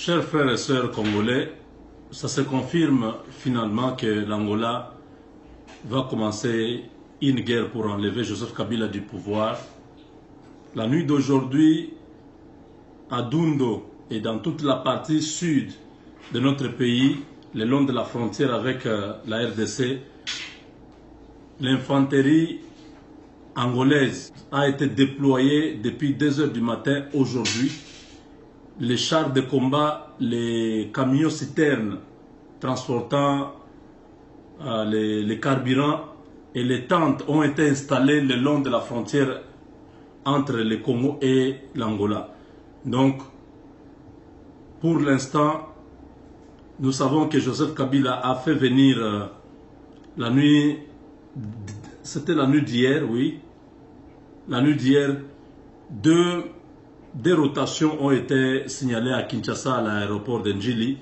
Chers frères et sœurs congolais, ça se confirme finalement que l'Angola va commencer une guerre pour enlever Joseph Kabila du pouvoir. La nuit d'aujourd'hui, à Dundo et dans toute la partie sud de notre pays, le long de la frontière avec la RDC, l'infanterie angolaise a été déployée depuis 2 heures du matin aujourd'hui. Les chars de combat, les camions citernes transportant les carburants et les tentes ont été installés le long de la frontière entre le Congo et l'Angola. Donc, pour l'instant, nous savons que Joseph Kabila a fait venir la nuit, c'était la nuit d'hier, oui, la nuit d'hier, des rotations ont été signalées à Kinshasa, à l'aéroport de Njili.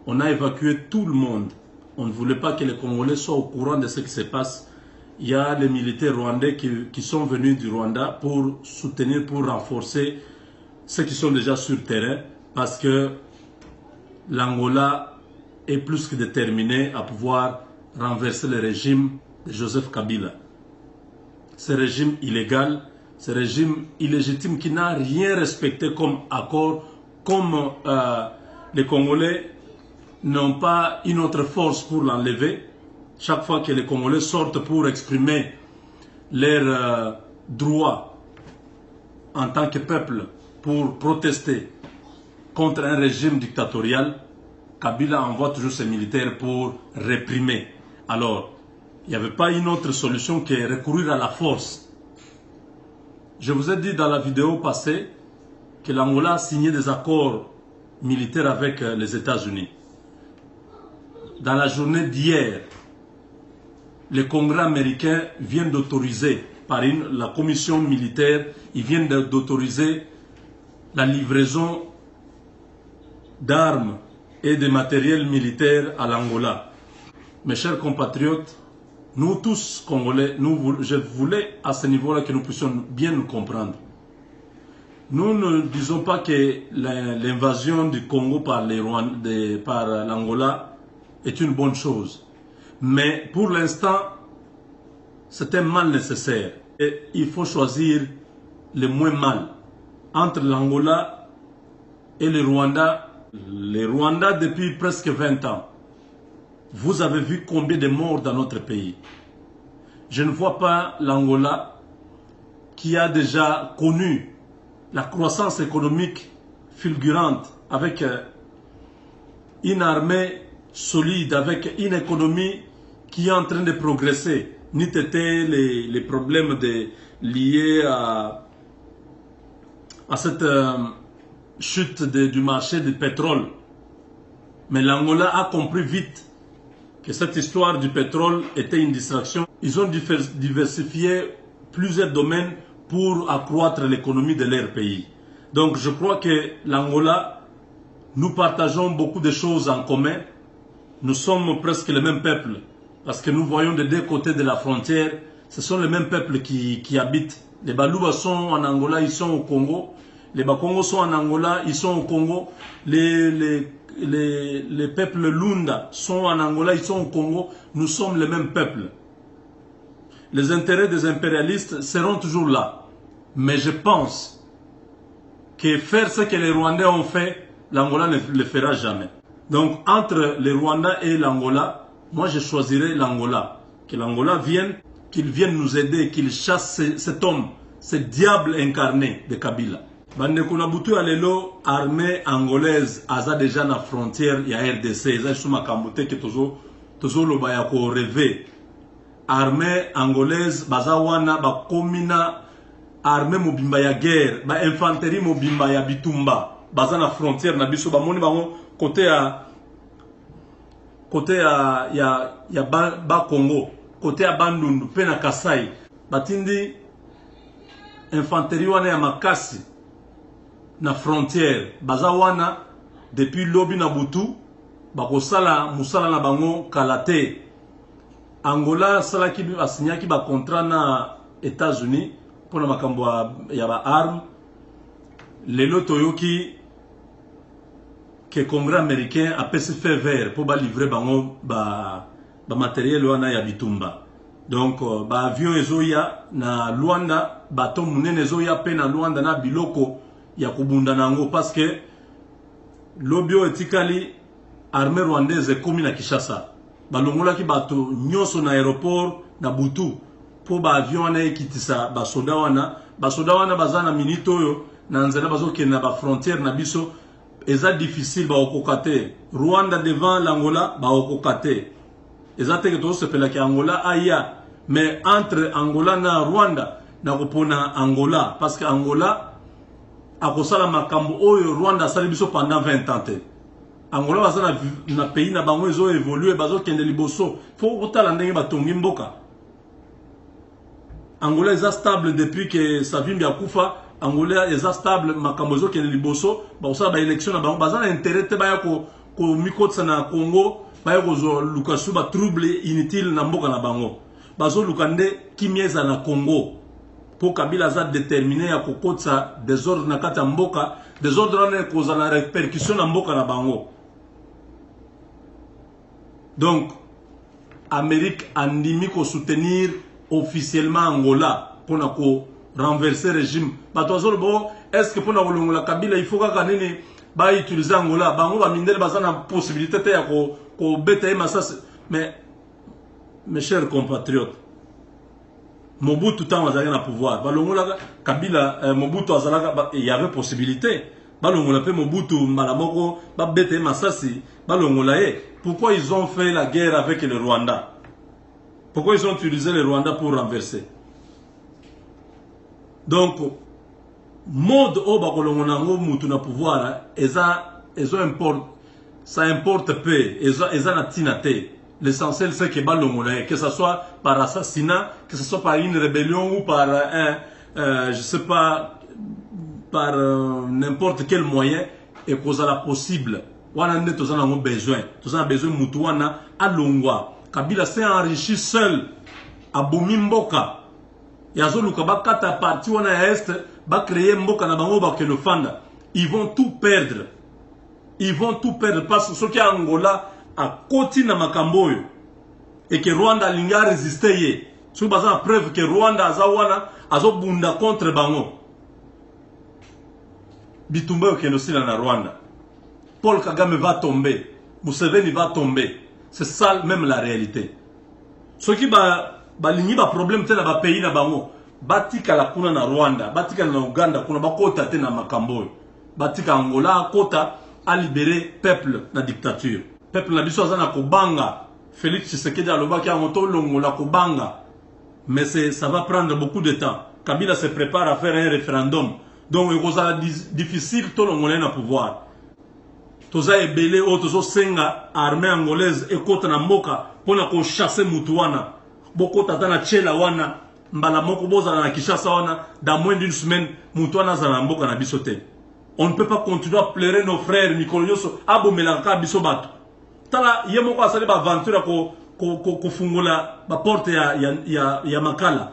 On a évacué tout le monde. On ne voulait pas que les Congolais soient au courant de ce qui se passe. Il y a les militaires rwandais qui sont venus du Rwanda pour soutenir, pour renforcer ceux qui sont déjà sur le terrain, parce que l'Angola est plus que déterminé à pouvoir renverser le régime de Joseph Kabila. Ce régime illégal, ce régime illégitime qui n'a rien respecté comme accord, comme les Congolais n'ont pas une autre force pour l'enlever. Chaque fois que les Congolais sortent pour exprimer leurs droits en tant que peuple, pour protester contre un régime dictatorial, Kabila envoie toujours ses militaires pour réprimer. Alors, il n'y avait pas une autre solution que recourir à la force. Je vous ai dit dans la vidéo passée que l'Angola a signé des accords militaires avec les États-Unis. Dans la journée d'hier, le Congrès américain vient d'autoriser, par la commission militaire, ils viennent d'autoriser la livraison d'armes et de matériel militaire à l'Angola. Mes chers compatriotes, nous tous Congolais, je voulais à ce niveau-là que nous puissions bien nous comprendre. Nous ne disons pas que l'invasion du Congo par l'Angola est une bonne chose. Mais pour l'instant, c'est un mal nécessaire. Et il faut choisir le moins mal. Entre l'Angola et le Rwanda, depuis presque 20 ans, vous avez vu combien de morts dans notre pays. Je ne vois pas l'Angola qui a déjà connu la croissance économique fulgurante avec une armée solide, avec une économie qui est en train de progresser, ni t'étaient les problèmes liés à cette chute du marché du pétrole. Mais l'Angola a compris vite que cette histoire du pétrole était une distraction. Ils ont diversifié plusieurs domaines pour accroître l'économie de leur pays. Donc je crois que l'Angola, nous partageons beaucoup de choses en commun. Nous sommes presque le même peuple, parce que nous voyons des deux côtés de la frontière, ce sont les mêmes peuples qui habitent. Les Baluba sont en Angola, ils sont au Congo. Les Bakongos sont en Angola, ils sont au Congo. Les peuples Lunda sont en Angola, ils sont au Congo. Nous sommes le même peuple. Les intérêts des impérialistes seront toujours là. Mais je pense que faire ce que les Rwandais ont fait, l'Angola ne le fera jamais. Donc entre le Rwanda et l'Angola, moi je choisirais l'Angola. Que l'Angola vienne, qu'il vienne nous aider, qu'il chasse cet homme, ce diable incarné de Kabila. Bandekuna butu alelo armée angolaise aza déjà na frontière ya RDC, eza suma kambute ke tozo loba ya ko rêver. Armée angolaise baza wana ba komina armée mobimba ya guerre, ba infanterie mobimba ya bitumba, baza na frontière na biso ba moni bango côté ya ba Congo, côté ya Bandundu pe na Kasai. Batindi infanterie wana ya makasi na frontière baza wana depuis lobi na butu bakosala musala na bango kalate. Angola salaki asinyaki ba contrat na États-Unis pour na makambo ya ba arme. Lelo toyoki que le Congrès américain a pu se faire vert pour livrer le matériel wana ya bitumba. Donc avion ezoya na Luanda, bateau munene ezoya pe na Luanda na biloko ya kubunda nango parce que lobio etikali armée rwandaise ekomi na Kinshasa. Balongola ki bato nyonso na aéroport na butu pour avion wana ekitisa basoda wana baza na minute oyo na nzela bazokende na ba frontière na biso eza difficile ba okokate Rwanda devant l'Angola ba okokate eza teke to sepela ki Angola aya mais entre Angola na Rwanda na kopona Angola parce que Angola akosala makambo oyo Rwanda asali biso pendant 20 ans te. Angola baza na pays na bango ezo évoluer bazo kende liboso faut kotala ndenge batongi mboka. Angola est stable depuis que Savimbi a kufa. Angola est stable makambo ezo kende liboso ba osala ba élection na bango baza na intérêt te ba ya ko mikotsa na Congo ba ya ko zo lukasu ba trouble inutile na mboka na bango bazo lukande kimieza na Congo pour Kabila za déterminé ya kokotsa désordre na kata mboka désordre na koza na répercussion na mboka na bango. Donc Amérique andimi ko soutenir officiellement Angola pour renverser le régime. Est-ce que pour la Kabila il faut que utiliser Angola? Bango va miner la possibilité de bêter mais mes chers compatriotes, Mobutu temps azalaki na pouvoir. Balongola Kabila Mobutu azalaka il y avait possibilité. Balongola pe Mobutu malamoko ba bêter masasi balongola. Pourquoi ils ont fait la guerre avec le Rwanda? Pourquoi ils ont utilisé le Rwanda pour renverser? Donc, mode au bakolongonango mutu na pouvoir, ça importe peu, eza na tinate. L'essentiel c'est que balongola, que ce soit par assassinat, que ce soit par une rébellion ou par je sais pas, par n'importe quel moyen, et qu'on a la possible. Wana nde tozana ngo besoin. Tozana besoin mutu wana alongwa. Kabila s'est enrichi seul à Bomimboka. Yazo luka bakata parti wana ya est ba créer mboka na bango ba ke le fanda. Ils vont tout perdre. Ils vont tout perdre parce que ce qui est Angola a côté na makamboyo et que Rwanda linga résister ye. Sur base la preuve que Rwanda azawana azo bunda contre bango. Bitumba ke no sila na Rwanda. Paul Kagame va tomber. Museveni va tomber. C'est ça même la réalité. Ce qui va ligner ba problème te na ba pays na bango. Batika la kuna na Rwanda, batika na Uganda kuna bakota te na makambo. Batika Angola kota a libéré peuple na dictature. Peuple na biso azana kobanga. Félix Tshisekedi alobaki angoto longola kobanga. Mais ça va prendre beaucoup de temps. Kabila se prépare à faire un référendum. Donc il sera difficile to longola na pouvoir. Toza ebele o tozo senga armée angolaise ekota na mboka pona ko chasser mutu wana boko tata na chela wana mbala moko boza na Kinshasa wana dans moins d'une semaine mutu wana za na mboka na biso te. On ne peut pas continuer à pleurer nos frères Nikolioso abomelaka biso bato tala ye moko asali ba aventure ko fungula ba porte ya makala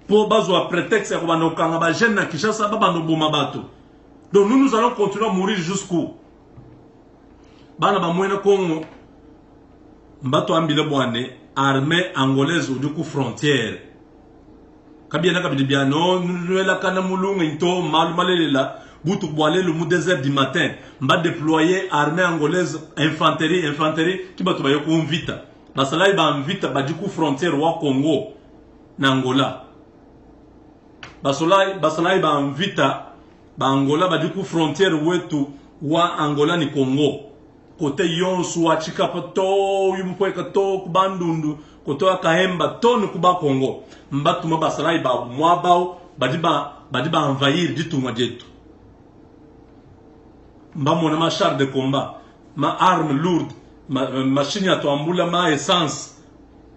pour bazwa prétexte ya ko banokanga ba jeune na Kinshasa ba banoboma bato. Donc nous allons continuer à mourir jusqu'où? Bana ba mwena Congo mbato ambile bwane armée angolaise au coup frontière kabiana kabidiano nuela kana mulunga into malumalela butu boale le désert du matin mba déployer armée angolaise infanterie qui bato ba yoko vita basala ba vita ba du coup frontière wa Congo na Angola basala ba vita ba Angola ba du coup frontière wetu wa Angola ni Congo côté yonsu achika poto yumpoeka to kubandundu koto akahemba to ni kuba Congo mbatu mabasala ba mwabao badiba envahir ditu mwajetu mbamona ma char de combat ma arme lourde machine ya toambula ma essence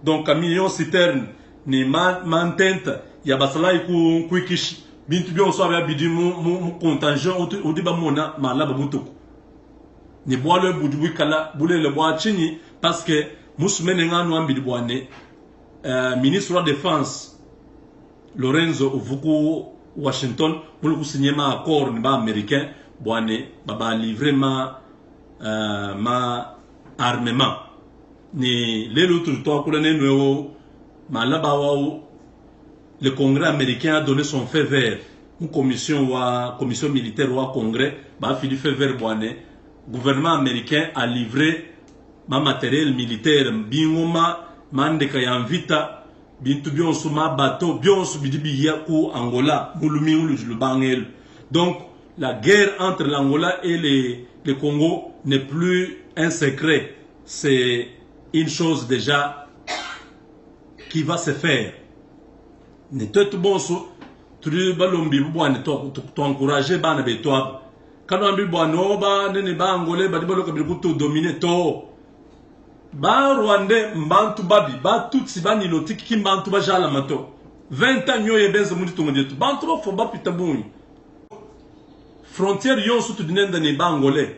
donc camion citerne ni mantente ya basala kuikish bintu byo so ya bidimu contingent odiba mona malaba mutuku ni bois le boudou kala boule le bois chini parce que musumene nganu ambili bwane ministre de la défense Lorenzo Ovuku Washington pour signer ma accord ni ba américain bwane baba livrer ma ma armement ni lelo to ko le no malaba wa le Congrès américain a donné son feu vert une commission militaire au Congrès ba fi du feu vert boane gouvernement américain a livré ma matériel militaire bingoma mande ka yanvita bintu bionso ma bateau bionso bidibi yaku Angola mulumi ulu bangel. Donc la guerre entre l'Angola et le Congo n'est plus un secret, c'est une chose déjà qui va se faire. Ne te bonso tu balombi bwana to encourager bana betwa kana mbi bwana ba nene ba Angolais ba dibalo ka bilikuto dominer to ba Rwandais mbantu babi ba tutsi ba nilotiki kimbantu ba jala mato 20 ans yoye benza mundi to ngetu bantu ba fo ba pitabuni frontière yon sutu dinenda ne ba Angolais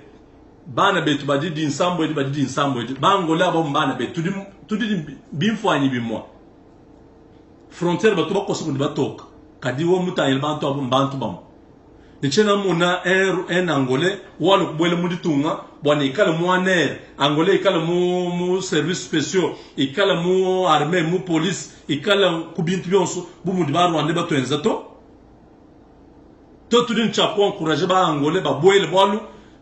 bana betu ba di nsambo di ba di nsambo di ba Angolais ba mbana betu di bimfwanyi bimwa frontière ba to ba koso ba toka kadi wo mutayel bantu abo mbantu bam nichena muna un Angolais wala kubwele mundi tunga bwana ikala mu aner Angolais ikala mu service spéciaux ikala mu armée mu police ikala kubintu byonso bu mundi ba Rwanda ba twenza to tudin chako encourager ba Angolais ba bwele bwalu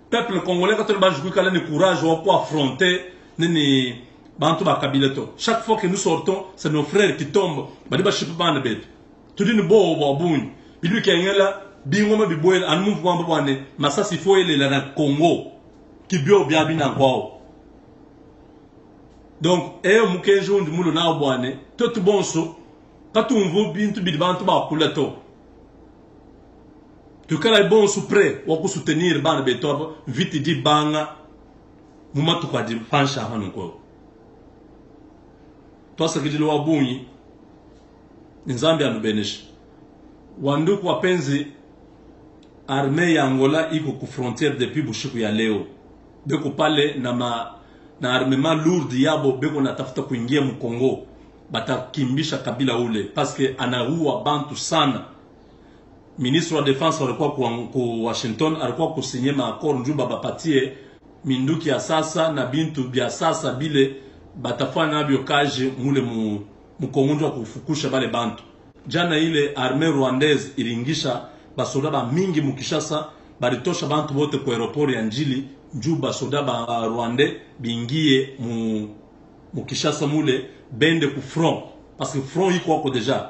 peuple congolais ka to ba juku kala ni courage wa pour affronter nini bantu ba kabila to. Chaque fois que nous sortons c'est nos frères qui tombent ba di ba ship bana bet tudin bo bo bunyi bidu kengela bingoma biboel an mouvement bwane masasi fo ele la Congo ki bio bia bina kwao. Donc muke jondi mulo na bwane to bonso katumvu bintu bibantu ba kulato tukala bonso prêt wa ku soutenir bana beto vite di banga mumatu kwa di fansha hanu ko to sakidilo wa bunyi nzambi anubeneshi wanduku wapenzi. Armée ya Angola iko ku frontière depuis bushiku ya leo beko pale na armement lourd yabo beko natafuta kuingia mu Congo batakimbisha kabila ule parce que anaua bantu sana. Ministre wa défense alikuwa ku Washington alikuwa kusinye accord njuba bapatie minduki ya sasa na bintu bya sasa bile batafanya nabyo kaje mule mu Congo ndio kufukusha bale bantu. Jana ile armée rwandaise iringisha basoda ba mingi mukishasa baritosha bantu bote ku aeroport ya Njili njuu basoda ba Rwandais bingie mukishasa mule bende ku front parce que front iko wako deja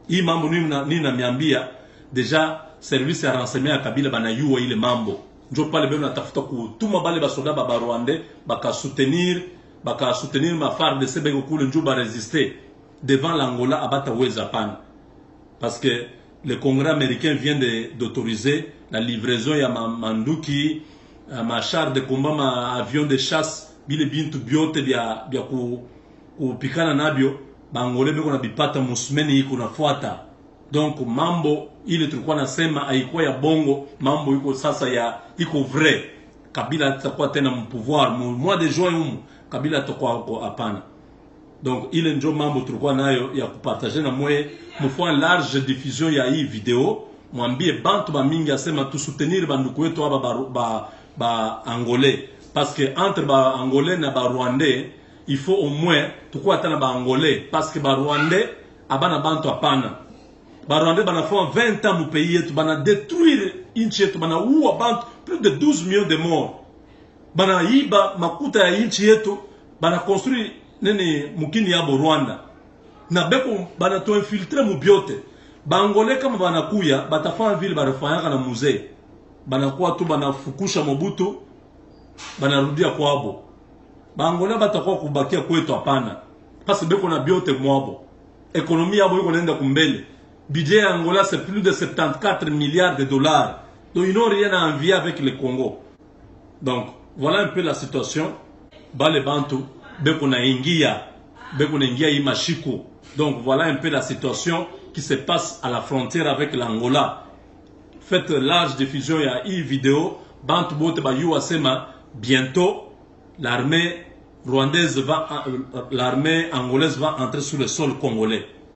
hii mambo nini na miambia deja service ya renseignement ya kabila banayua ile mambo njoo pale bebe natafuta kutuma bale basoda ba Rwandais baka soutenir ma FARDC beko kule njuu ba résister devant l'Angola abata weza pana parce que le Congrès américain vient d'autoriser la livraison ya manduki ma char de combat ma avion de chasse bile bintu biote bya kupikana nabyo bangole beko na bipata musmeni iko nafuata. Donc mambo ile tulikuwa nasema haikuwa ya bongo, mambo iko sasa ya iko vrai. Kabila atakuwa tena mpouvoir mois de juin Kabila atakuwa hapana. Donc ile njo mambo tulikuwa nayo ya kupartager na mwe mfua large diffusion ya hii video mwambie bantu ba mingi asema tu soutenir banduku wetu aba ba Angolais parce que entre ba Angolais na ba Rwandais il faut au moins tukua tana ba Angolais parce que ba Rwandais abana bantu hapana. Ba Rwandais bana font 20 ans mu pays yetu bana détruire inchi yetu bana uwa bantu plus de 12 millions de morts. Bana iba makuta ya inchi yetu bana construire nene mukini yabo Rwanda na beko bana to infiltrer mu biote bangole kama banakuya batafanya vile barafanyaka na musée banakuwa tu banafukusha Mobutu banarudia kwabo bangole batakuwa kubakia kwetu hapana parce beko na biote mwabo ekonomia yabo iko nenda kumbele budget ya Angola c'est plus de 74 milliards de dollars donc ils n'ont rien à envier avec le Congo. Donc voilà un peu la situation bale bantu beko na ingia imashiko. Donc voilà un peu la situation qui se passe à la frontière avec l'Angola. Faites large diffusion il y a une vidéo bantu bote ba yu asema bientôt l'armée angolaise va entrer sur le sol congolais.